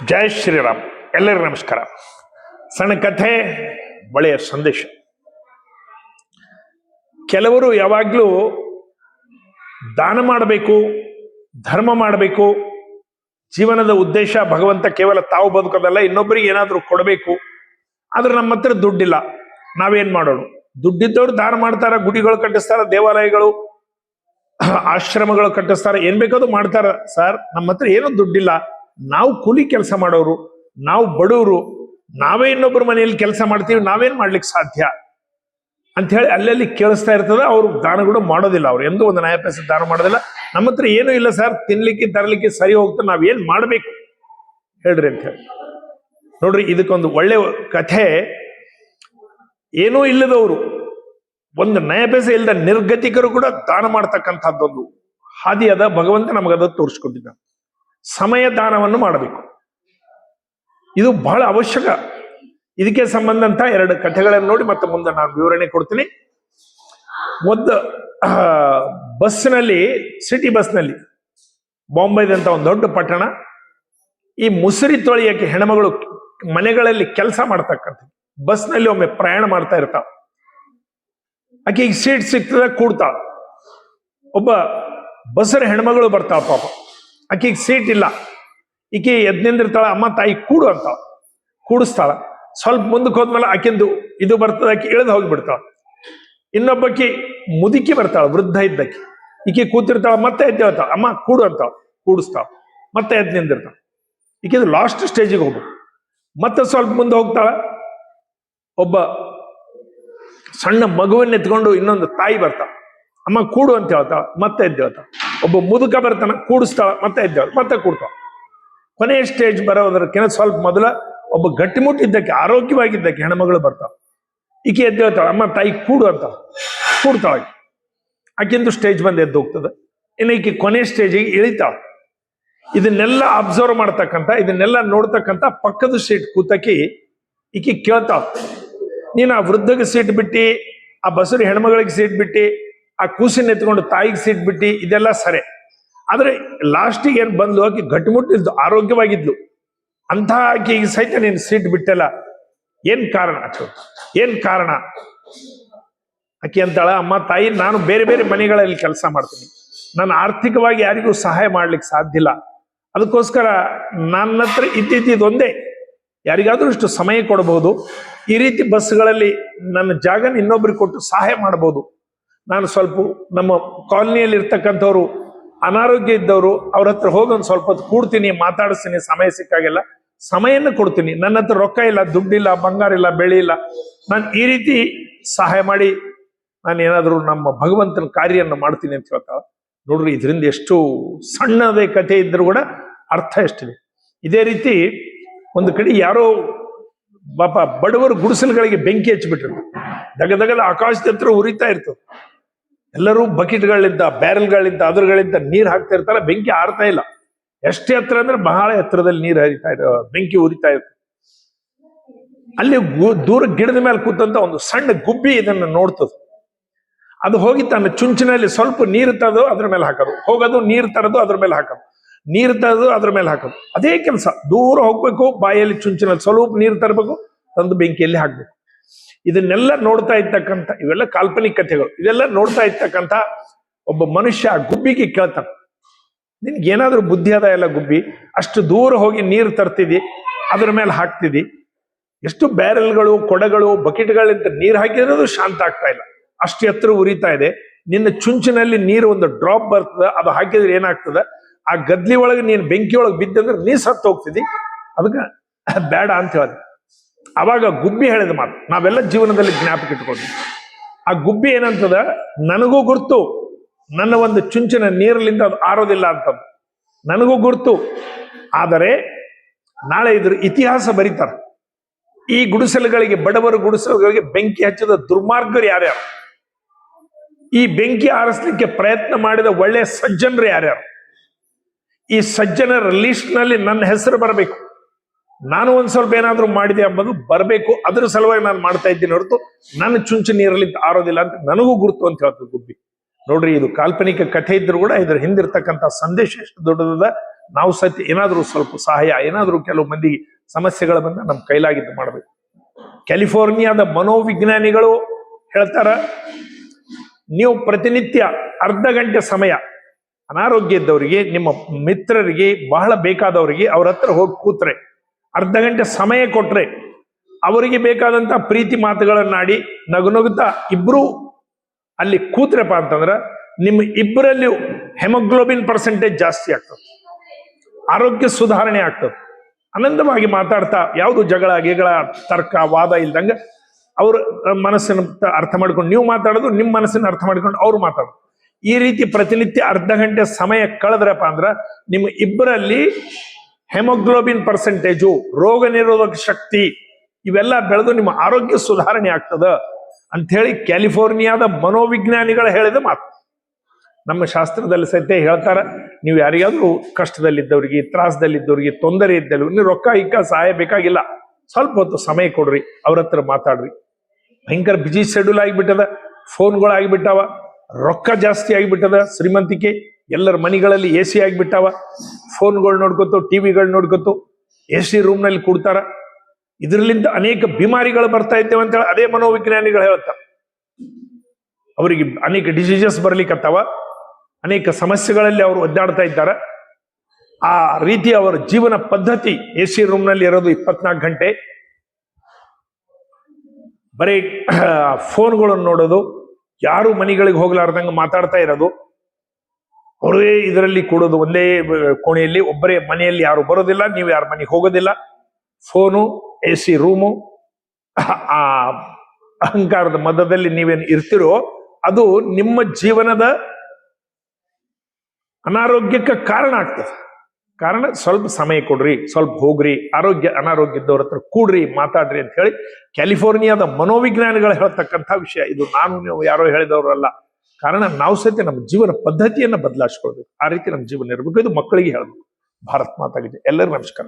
ಜೈ ಶ್ರೀರಾಮ್. ಎಲ್ಲರಿಗೂ ನಮಸ್ಕಾರ. ಸಣ್ಣ ಕಥೆ, ಒಳ್ಳೆಯ ಸಂದೇಶ. ಕೆಲವರು ಯಾವಾಗಲೂ ದಾನ ಮಾಡಬೇಕು, ಧರ್ಮ ಮಾಡಬೇಕು, ಜೀವನದ ಉದ್ದೇಶ ಭಗವಂತ ಕೇವಲ ತಾವು ಬದುಕೋದಲ್ಲ, ಇನ್ನೊಬ್ಬರಿಗೆ ಏನಾದರೂ ಕೊಡಬೇಕು. ಆದ್ರೆ ನಮ್ಮ ಹತ್ರ ದುಡ್ಡಿಲ್ಲ, ನಾವೇನ್ ಮಾಡೋಣ? ದುಡ್ಡಿದ್ದವ್ರು ದಾನ ಮಾಡ್ತಾರ, ಗುಡಿಗಳು ಕಟ್ಟಿಸ್ತಾರ, ದೇವಾಲಯಗಳು ಆಶ್ರಮಗಳು ಕಟ್ಟಿಸ್ತಾರ, ಏನ್ ಬೇಕಾದ್ರೂ ಮಾಡ್ತಾರ. ಸರ್, ನಮ್ಮ ಹತ್ರ ಏನೂ ದುಡ್ಡಿಲ್ಲ, ನಾವು ಕೂಲಿ ಕೆಲಸ ಮಾಡೋರು, ನಾವು ಬಡವರು, ನಾವೇ ಇನ್ನೊಬ್ಬರ ಮನೆಯಲ್ಲಿ ಕೆಲಸ ಮಾಡ್ತೀವಿ, ನಾವೇನ್ ಮಾಡ್ಲಿಕ್ಕೆ ಸಾಧ್ಯ ಅಂತ ಹೇಳಿ ಅಲ್ಲೆಲ್ಲಿ ಕೇಳಿಸ್ತಾ ಇರ್ತದೆ. ಅವ್ರು ದಾನಗಳು ಮಾಡೋದಿಲ್ಲ, ಅವ್ರು ಎಂದೂ ಒಂದು ನಯ ಪೈಸೆ ದಾನ ಮಾಡೋದಿಲ್ಲ. ನಮ್ಮ ಹತ್ರ ಏನೂ ಇಲ್ಲ ಸರ್, ತಿನ್ಲಿಕ್ಕೆ ತರಲಿಕ್ಕೆ ಸರಿ ಹೋಗ್ತದೆ, ನಾವೇನ್ ಮಾಡ್ಬೇಕು ಹೇಳ್ರಿ ಅಂತ ಹೇಳಿ. ನೋಡ್ರಿ, ಇದಕ್ಕೊಂದು ಒಳ್ಳೆ ಕಥೆ. ಏನೂ ಇಲ್ಲದವರು, ಒಂದು ನಯ ಪೈಸೆ ಇಲ್ಲದ ನಿರ್ಗತಿಕರು ಕೂಡ ದಾನ ಮಾಡ್ತಕ್ಕಂಥದ್ದೊಂದು ಹಾದಿ ಅದ. ಭಗವಂತ ನಮಗದ ತೋರಿಸ್ಕೊಟ್ಟಿದ್ದ. ಸಮಯ ದಾನವನ್ನು ಮಾಡಬೇಕು, ಇದು ಬಹಳ ಅವಶ್ಯಕ. ಇದಕ್ಕೆ ಸಂಬಂಧಂತ ಎರಡು ಕಥೆಗಳನ್ನು ನೋಡಿ ಮತ್ತೆ ಮುಂದೆ ನಾನು ವಿವರಣೆ ಕೊಡ್ತೀನಿ. ಒಂದು ಬಸ್ನಲ್ಲಿ, ಸಿಟಿ ಬಸ್ನಲ್ಲಿ, ಬಾಂಬೆದಂತ ಒಂದು ದೊಡ್ಡ ಪಟ್ಟಣ, ಈ ಮುಸುರಿ ತೊಳೆಯಕ್ಕೆ ಹೆಣ್ಮಗಳು ಮನೆಗಳಲ್ಲಿ ಕೆಲಸ ಮಾಡ್ತಕ್ಕಂಥ ಬಸ್ನಲ್ಲಿ ಒಮ್ಮೆ ಪ್ರಯಾಣ ಮಾಡ್ತಾ ಇರ್ತಾವ. ಆಕೆಗೆ ಸೀಟ್ ಸಿಗ್ತದ, ಕೂಡ್ತಾಳ. ಒಬ್ಬ ಬಸ್ಸರ ಹೆಣ್ಮಗಳು ಬರ್ತಾಳ, ಪಾಪ ಆಕೆಗೆ ಸೀಟ್ ಇಲ್ಲ. ಈಕೆ ಎದ್ ನಿಂದಿರ್ತಾಳ, ಅಮ್ಮ ತಾಯಿ ಕೂಡು ಅಂತ ಕೂಡಿಸ್ತಾಳ. ಸ್ವಲ್ಪ ಮುಂದಕ್ಕೆ ಹೋದ್ಮೇಲೆ ಆಕೆಂದು ಇದು ಬರ್ತದ, ಆಕೆ ಇಳಿದು ಹೋಗಿಬಿಡ್ತಾಳ. ಇನ್ನೊಬ್ಬಕಿ ಮುದುಕಿ ಬರ್ತಾಳ, ವೃದ್ಧ ಇದ್ದಕ್ಕೆ, ಈಕೆ ಕೂತಿರ್ತಾಳ, ಮತ್ತೆ ಎದ್ದು ಹೇಳ್ತಾಳ, ಅಮ್ಮ ಕೂಡು ಅಂತ ಕೂಡಿಸ್ತಾಳ, ಮತ್ತೆ ಎದ್ ನಿಂದಿರ್ತಾಳ. ಈಕೆದು ಲಾಸ್ಟ್ ಸ್ಟೇಜಿಗೆ ಹೋಗ್ಬೇಕು. ಮತ್ತೆ ಸ್ವಲ್ಪ ಮುಂದೆ ಹೋಗ್ತಾಳ, ಒಬ್ಬ ಸಣ್ಣ ಮಗುವನ್ನ ಎತ್ಕೊಂಡು ಇನ್ನೊಂದು ತಾಯಿ ಬರ್ತಾಳ, ಅಮ್ಮ ಕೂಡು ಅಂತ ಹೇಳ್ತಾಳ, ಮತ್ತೆ ಎದ್ದು ಹೇಳ್ತಾಳ. ಒಬ್ಬ ಮುದುಕ ಬರ್ತಾನ, ಕೂಡಿಸ್ತಾಳ, ಮತ್ತೆ ಎದ್ದು ಮತ್ತೆ ಕೂಡ್ತಾಳ. ಕೊನೆಯ ಸ್ಟೇಜ್ ಬರೋದಕ್ಕಿಂತ ಸ್ವಲ್ಪ ಮೊದಲ ಒಬ್ಬ ಗಟ್ಟಿಮುಟ್ಟಿದ್ದಕ್ಕೆ, ಆರೋಗ್ಯವಾಗಿದ್ದಕ್ಕೆ ಹೆಣ್ಮಗಳು ಬರ್ತಾಳ. ಈಕೆ ಎದ್ದು ಹೇಳ್ತಾಳ, ಅಮ್ಮ ತಾಯಿ ಕೂಡು ಅಂತ ಕೂಡ್ತಾಳ. ಆಕೆಂದು ಸ್ಟೇಜ್ ಬಂದು ಎದ್ದು ಹೋಗ್ತದೆ. ಇನ್ನು ಈಕೆ ಕೊನೆ ಸ್ಟೇಜಿಗೆ ಇಳಿತಾಳ. ಇದನ್ನೆಲ್ಲ ಅಬ್ಸರ್ವ್ ಮಾಡ್ತಕ್ಕಂಥ, ಇದನ್ನೆಲ್ಲ ನೋಡ್ತಕ್ಕಂಥ ಪಕ್ಕದ ಸೀಟ್ ಕೂತಕಿ ಈಕೆ ಕೇಳ್ತಾಳ, ನೀನು ಆ ವೃದ್ಧಗೆ ಸೀಟ್ ಬಿಟ್ಟಿ, ಆ ಬಸರಿ ಹೆಣ್ಮಗಳಿಗೆ ಸೀಟ್ ಬಿಟ್ಟಿ, ಆ ಕೂಸಿನ ಎತ್ಕೊಂಡು ತಾಯಿಗೆ ಸೀಟ್ ಬಿಟ್ಟಿ, ಇದೆಲ್ಲ ಸರಿ. ಆದ್ರೆ ಲಾಸ್ಟಿಗೆ ಏನ್ ಬಂದ್ಲು, ಆಕೆ ಗಟ್ಟಿಮುಟ್ಟಿದ್ದು, ಆರೋಗ್ಯವಾಗಿದ್ಲು, ಅಂತ ಆಕೆಗೆ ಸಹಿತ ನೀನು ಸೀಟ್ ಬಿಟ್ಟಲ್ಲ, ಏನ್ ಕಾರಣ? ಏನ್ ಕಾರಣ? ಆಕೆ ಅಂತಾಳ, ಅಮ್ಮ ತಾಯಿ, ನಾನು ಬೇರೆ ಬೇರೆ ಮನೆಗಳಲ್ಲಿ ಕೆಲಸ ಮಾಡ್ತೀನಿ, ನಾನು ಆರ್ಥಿಕವಾಗಿ ಯಾರಿಗೂ ಸಹಾಯ ಮಾಡ್ಲಿಕ್ಕೆ ಸಾಧ್ಯ ಇಲ್ಲ, ಅದಕ್ಕೋಸ್ಕರ ನನ್ನ ಹತ್ರ ಇದ್ದಿದ್ದೊಂದೇ, ಯಾರಿಗಾದ್ರೂ ಇಷ್ಟು ಸಮಯ ಕೊಡಬಹುದು, ಈ ರೀತಿ ಬಸ್ಗಳಲ್ಲಿ ನನ್ನ ಜಾಗನ ಇನ್ನೊಬ್ರಿಗೆ ಕೊಟ್ಟು ಸಹಾಯ ಮಾಡಬಹುದು. ನಾನು ಸ್ವಲ್ಪ ನಮ್ಮ ಕಾಲನಿಯಲ್ಲಿ ಇರ್ತಕ್ಕಂಥವ್ರು ಅನಾರೋಗ್ಯ ಇದ್ದವರು, ಅವ್ರ ಹತ್ರ ಹೋಗಿ ಒಂದು ಸ್ವಲ್ಪ ಹೊತ್ತು ಕೂಡ್ತೀನಿ, ಮಾತಾಡಿಸ್ತೀನಿ, ಸಮಯ ಸಿಕ್ಕಾಗೆಲ್ಲ ಸಮಯನ ಕೊಡ್ತೀನಿ. ನನ್ನ ಹತ್ರ ರೊಕ್ಕ ಇಲ್ಲ, ದುಡ್ಡಿಲ್ಲ, ಬಂಗಾರ ಇಲ್ಲ, ಬೆಳೆ ಇಲ್ಲ, ನಾನು ಈ ರೀತಿ ಸಹಾಯ ಮಾಡಿ ನಾನು ಏನಾದರೂ ನಮ್ಮ ಭಗವಂತನ ಕಾರ್ಯವನ್ನು ಮಾಡ್ತೀನಿ ಅಂತ ಹೇಳ್ತಾವ. ನೋಡ್ರಿ, ಇದರಿಂದ ಎಷ್ಟು ಸಣ್ಣದೇ ಕಥೆ ಇದ್ರೂ ಕೂಡ ಅರ್ಥ ಎಷ್ಟಿದೆ. ಇದೇ ರೀತಿ ಒಂದು ಕಡೆ ಯಾರೋ ಪಾಪ ಬಡವರು ಗುಡಿಸಲುಗಳಿಗೆ ಬೆಂಕಿ ಹಚ್ಚಿಬಿಟ್ರು. ದಗದಗದ ಆಕಾಶದ ಹತ್ರ ಉರಿತಾ ಇರ್ತದೆ. ಎಲ್ಲರೂ ಬಕೆಟ್ಗಳಿಂದ, ಬ್ಯಾರಲ್ಗಳಿಂದ, ಅದ್ರಗಳಿಂದ ನೀರು ಹಾಕ್ತಾ ಇರ್ತಾರೆ, ಬೆಂಕಿ ಆರ್ತಾ ಇಲ್ಲ. ಎಷ್ಟೇ ಹತ್ರ ಅಂದ್ರೆ ಬಹಳ ಎತ್ತರದಲ್ಲಿ ನೀರು ಹರಿತಾ ಇರೋ, ಬೆಂಕಿ ಉರಿತಾ ಇರ್ತದೆ. ಅಲ್ಲಿ ದೂರ ಗಿಡದ ಮೇಲೆ ಕೂತಂತ ಒಂದು ಸಣ್ಣ ಗುಬ್ಬಿ ಇದನ್ನು ನೋಡ್ತದೆ. ಅದು ಹೋಗಿ ತನ್ನ ಚುಂಚಿನಲ್ಲಿ ಸ್ವಲ್ಪ ನೀರು ತರೋದು, ಅದ್ರ ಮೇಲೆ ಹಾಕೋದು, ಹೋಗೋದು, ನೀರು ತರೋದು, ಅದ್ರ ಮೇಲೆ ಹಾಕೋದು, ನೀರು ತರೋದು, ಅದ್ರ ಮೇಲೆ ಹಾಕೋದು, ಅದೇ ಕೆಲಸ. ದೂರ ಹೋಗ್ಬೇಕು, ಬಾಯಲ್ಲಿ ಚುಂಚಿನಲ್ಲಿ ಸ್ವಲ್ಪ ನೀರು ತರಬೇಕು, ತಂದು ಬೆಂಕಿಯಲ್ಲಿ ಹಾಕ್ಬೇಕು. ಇದನ್ನೆಲ್ಲ ನೋಡ್ತಾ ಇರ್ತಕ್ಕಂಥ, ಇವೆಲ್ಲ ಕಾಲ್ಪನಿಕ ಕಥೆಗಳು, ಇದೆಲ್ಲ ನೋಡ್ತಾ ಇರ್ತಕ್ಕಂಥ ಒಬ್ಬ ಮನುಷ್ಯ ಗುಬ್ಬಿಗೆ ಕೇಳ್ತಾನೆ, ನಿನ್ಗೆ ಏನಾದ್ರೂ ಬುದ್ಧಿ ಅದ ಎಲ್ಲ ಗುಬ್ಬಿ? ಅಷ್ಟು ದೂರ ಹೋಗಿ ನೀರು ತರ್ತಿದಿ, ಅದ್ರ ಮೇಲೆ ಹಾಕ್ತಿದಿ, ಎಷ್ಟು ಬ್ಯಾರೆಲ್ಗಳು, ಕೊಡಗಳು, ಬಕೆಟ್ಗಳಿಂದ ನೀರು ಹಾಕಿರೋದು ಶಾಂತ ಆಗ್ತಾ ಇಲ್ಲ, ಅಷ್ಟು ಎತ್ತರ ಉರಿತಾ ಇದೆ. ನಿನ್ನ ಚುಂಚಿನಲ್ಲಿ ನೀರು ಒಂದು ಡ್ರಾಪ್ ಬರ್ತದ, ಅದು ಹಾಕಿದ್ರೆ ಏನಾಗ್ತದ, ಆ ಗದ್ಲಿ ಒಳಗೆ ನೀನು ಬೆಂಕಿ ಒಳಗೆ ಬಿದ್ದಂದ್ರೆ ನೀ ಸತ್ತು ಹೋಗ್ತಿದಿ, ಅದಕ್ಕೆ ಬೇಡ ಅಂತ ಹೇಳಿದೆ. ಅವಾಗ ಗುಬ್ಬಿ ಹೇಳಿದ ಮಾತು ನಾವೆಲ್ಲ ಜೀವನದಲ್ಲಿ ಜ್ಞಾಪಕ ಇಟ್ಕೊಂಡ್ವಿ. ಆ ಗುಬ್ಬಿ ಏನಂತದ, ನನಗೂ ಗುರ್ತು ನನ್ನ ಒಂದು ಚುಂಚಿನ ನೀರಲ್ಲಿಂದ ಅದು ಆರೋದಿಲ್ಲ ಅಂತಂದು, ನನಗೂ ಗುರ್ತು. ಆದರೆ ನಾಳೆ ಇದ್ರ ಇತಿಹಾಸ ಬರೀತಾರೆ. ಈ ಗುಡಿಸಲುಗಳಿಗೆ, ಬಡವರ ಗುಡಿಸಲುಗಳಿಗೆ ಬೆಂಕಿ ಹಚ್ಚಿದ ದುರ್ಮಾರ್ಗರು ಯಾರ್ಯಾರು, ಈ ಬೆಂಕಿ ಆರಿಸ್ಲಿಕ್ಕೆ ಪ್ರಯತ್ನ ಮಾಡಿದ ಒಳ್ಳೆಯ ಸಜ್ಜನರು ಯಾರ್ಯಾರು, ಈ ಸಜ್ಜನರ ಲಿಸ್ಟ್ ನಲ್ಲಿ ನನ್ನ ಹೆಸರು ಬರಬೇಕು, ನಾನು ಒಂದ್ ಸ್ವಲ್ಪ ಏನಾದ್ರೂ ಮಾಡಿದೆ ಎಂಬುದು ಬರಬೇಕು, ಅದ್ರ ಸಲುವಾಗಿ ನಾನು ಮಾಡ್ತಾ ಇದ್ದೀನಿ ಹೊರತು ನನ್ನ ಚುಂಚು ನೀರಲ್ಲಿ ಆರೋದಿಲ್ಲ ಅಂತ ನನಗೂ ಗುರುತು ಅಂತ ಹೇಳ್ತದೆ ಗುಬ್ಬಿ. ನೋಡ್ರಿ, ಇದು ಕಾಲ್ಪನಿಕ ಕಥೆ ಇದ್ರು ಕೂಡ ಇದ್ರ ಹಿಂದಿರ್ತಕ್ಕಂಥ ಸಂದೇಶ ಎಷ್ಟು ದೊಡ್ಡದ ನಾವು ಸತ್ಯ ಏನಾದರೂ ಸ್ವಲ್ಪ ಸಹಾಯ, ಏನಾದರೂ ಕೆಲವು ಮಂದಿ ಸಮಸ್ಯೆಗಳ ಬಂದ ನಮ್ಮ ಕೈಲಾಗಿದ್ದು ಮಾಡಬೇಕು. ಕ್ಯಾಲಿಫೋರ್ನಿಯಾದ ಮನೋವಿಜ್ಞಾನಿಗಳು ಹೇಳ್ತಾರ, ನೀವು ಪ್ರತಿನಿತ್ಯ ಅರ್ಧ ಗಂಟೆ ಸಮಯ ಅನಾರೋಗ್ಯ ಇದ್ದವರಿಗೆ, ನಿಮ್ಮ ಮಿತ್ರರಿಗೆ, ಬಹಳ ಬೇಕಾದವರಿಗೆ ಅವ್ರ ಹತ್ರ ಹೋಗಿ ಕೂತ್ರೆ, ಅರ್ಧ ಗಂಟೆ ಸಮಯ ಕೊಟ್ರೆ, ಅವರಿಗೆ ಬೇಕಾದಂತ ಪ್ರೀತಿ ಮಾತುಗಳನ್ನಾಡಿ ನಗುನಗುತ್ತಾ ಇಬ್ರು ಅಲ್ಲಿ ಕೂತ್ರೆಪ್ಪ ಅಂತಂದ್ರ ನಿಮ್ಮ ಇಬ್ಬರಲ್ಲಿ ಹೆಮೋಗ್ಲೋಬಿನ್ ಪರ್ಸೆಂಟೇಜ್ ಜಾಸ್ತಿ ಆಗ್ತದೆ, ಆರೋಗ್ಯ ಸುಧಾರಣೆ ಆಗ್ತದೆ. ಆನಂದವಾಗಿ ಮಾತಾಡ್ತಾ, ಯಾವುದು ಜಗಳ ಗಿಗಳ ತರ್ಕ ವಾದ ಇಲ್ದಂಗ ಅವ್ರ ಮನಸ್ಸಿನ ಅರ್ಥ ಮಾಡ್ಕೊಂಡು ನೀವು ಮಾತಾಡೋದು, ನಿಮ್ಮ ಮನಸ್ಸಿನ ಅರ್ಥ ಮಾಡ್ಕೊಂಡು ಅವ್ರು ಮಾತಾಡೋದು. ಈ ರೀತಿ ಪ್ರತಿನಿತ್ಯ ಅರ್ಧ ಗಂಟೆ ಸಮಯ ಕಳೆದ್ರಪ್ಪ ಅಂದ್ರ ನಿಮ್ಮ ಇಬ್ಬರಲ್ಲಿ ಹೆಮೋಗ್ಲೋಬಿನ್ ಪರ್ಸೆಂಟೇಜು, ರೋಗ ನಿರೋಧಕ ಶಕ್ತಿ ಇವೆಲ್ಲ ಬೆಳೆದು ನಿಮ್ಮ ಆರೋಗ್ಯ ಸುಧಾರಣೆ ಆಗ್ತದ ಅಂತ ಹೇಳಿ ಕ್ಯಾಲಿಫೋರ್ನಿಯಾದ ಮನೋವಿಜ್ಞಾನಿಗಳು ಹೇಳಿದ ಮಾತು. ನಮ್ಮ ಶಾಸ್ತ್ರದಲ್ಲಿ ಸಹಿತ ಹೇಳ್ತಾರ, ನೀವು ಯಾರಿಗಾದ್ರೂ ಕಷ್ಟದಲ್ಲಿದ್ದವ್ರಿಗೆ, ತ್ರಾಸದಲ್ಲಿದ್ದವ್ರಿಗೆ, ತೊಂದರೆ ಇದ್ದವ್ರಿಗೆ ನೀವು ರೊಕ್ಕ ಇಕ್ಕ ಸಹಾಯ ಬೇಕಾಗಿಲ್ಲ, ಸ್ವಲ್ಪ ಹೊತ್ತು ಸಮಯ ಕೊಡ್ರಿ, ಅವ್ರ ಹತ್ರ ಮಾತಾಡ್ರಿ. ಭಯಂಕರ ಬಿಜಿ ಶೆಡ್ಯೂಲ್ ಆಗಿಬಿಟ್ಟದ, ಫೋನ್ಗಳು ಆಗಿಬಿಟ್ಟಾವ, ರೊಕ್ಕ ಜಾಸ್ತಿ ಆಗಿಬಿಟ್ಟದ, ಶ್ರೀಮಂತಿಕೆ, ಎಲ್ಲರ ಮನೆಗಳಲ್ಲಿ ಎ ಸಿ ಆಗಿಬಿಟ್ಟಾವ, ಫೋನ್ಗಳು ನೋಡ್ಕೊತು, ಟಿವಿಗಳು ನೋಡ್ಕೊತು, ಎ ಸಿ ರೂಮ್ನಲ್ಲಿ ಕೂಡ್ತಾರ. ಇದರಿಂದ ಅನೇಕ ಬಿಮಾರಿಗಳು ಬರ್ತಾ ಇದ್ದೇವೆ ಅಂತೇಳಿ ಅದೇ ಮನೋವಿಜ್ಞಾನಿಗಳು ಹೇಳ್ತಾರೆ. ಅವರಿಗೆ ಅನೇಕ ಡಿಸೀಸಸ್ ಬರ್ಲಿಕ್ಕತ್ತಾವ, ಅನೇಕ ಸಮಸ್ಯೆಗಳಲ್ಲಿ ಅವರು ಒದ್ದಾಡ್ತಾ ಇದ್ದಾರೆ. ಆ ರೀತಿ ಅವರ ಜೀವನ ಪದ್ಧತಿ ಎ ಸಿ ರೂಮ್ನಲ್ಲಿ ಇರೋದು 24 ಗಂಟೆ, ಬರೀ ಫೋನ್ಗಳನ್ನು ನೋಡೋದು, ಯಾರು ಮನೆಗಳಿಗೆ ಹೋಗ್ಲಾರ್ದಂಗೆ ಮಾತಾಡ್ತಾ ಇರೋದು, ಅವರೇ ಇದರಲ್ಲಿ ಕೂಡೋದು, ಒಂದೇ ಕೋಣೆಯಲ್ಲಿ ಒಬ್ಬರೇ ಮನೆಯಲ್ಲಿ ಯಾರು ಬರೋದಿಲ್ಲ, ನೀವು ಯಾರ ಮನೆಗೆ ಹೋಗೋದಿಲ್ಲ, ಫೋನು, ಎ ಸಿ ರೂಮು, ಆ ಅಹಂಕಾರದ ಮಧ್ಯದಲ್ಲಿ ನೀವೇನು ಇರ್ತಿರೋ ಅದು ನಿಮ್ಮ ಜೀವನದ ಅನಾರೋಗ್ಯಕ್ಕೆ ಕಾರಣ ಆಗ್ತದೆ. ಕಾರಣ ಸ್ವಲ್ಪ ಸಮಯ ಕೊಡ್ರಿ, ಸ್ವಲ್ಪ ಹೋಗ್ರಿ, ಅನಾರೋಗ್ಯ ಇದ್ದವ್ರ ಹತ್ರ ಕೂಡ್ರಿ, ಮಾತಾಡ್ರಿ ಅಂತ ಹೇಳಿ ಕ್ಯಾಲಿಫೋರ್ನಿಯಾದ ಮನೋವಿಜ್ಞಾನಿಗಳು ಹೇಳ್ತಕ್ಕಂಥ ವಿಷಯ ಇದು. ನಾನು ನೀವು ಯಾರೋ ಹೇಳಿದವರಲ್ಲ. ಕಾರಣ ನಾವು ಸಹಿತ ನಮ್ಮ ಜೀವನ ಪದ್ಧತಿಯನ್ನ ಬದಲಾಯಿಸ್ಕೊಳ್ಬೇಕು, ಆ ರೀತಿ ನಮ್ಮ ಜೀವನ ಇರಬೇಕು. ಇದು ಮಕ್ಕಳಿಗೆ ಹೇಳಬೇಕು. ಭಾರತ್ ಮಾತಾಗಿದೆ. ಎಲ್ಲರಿಗೂ ನಮಸ್ಕಾರ.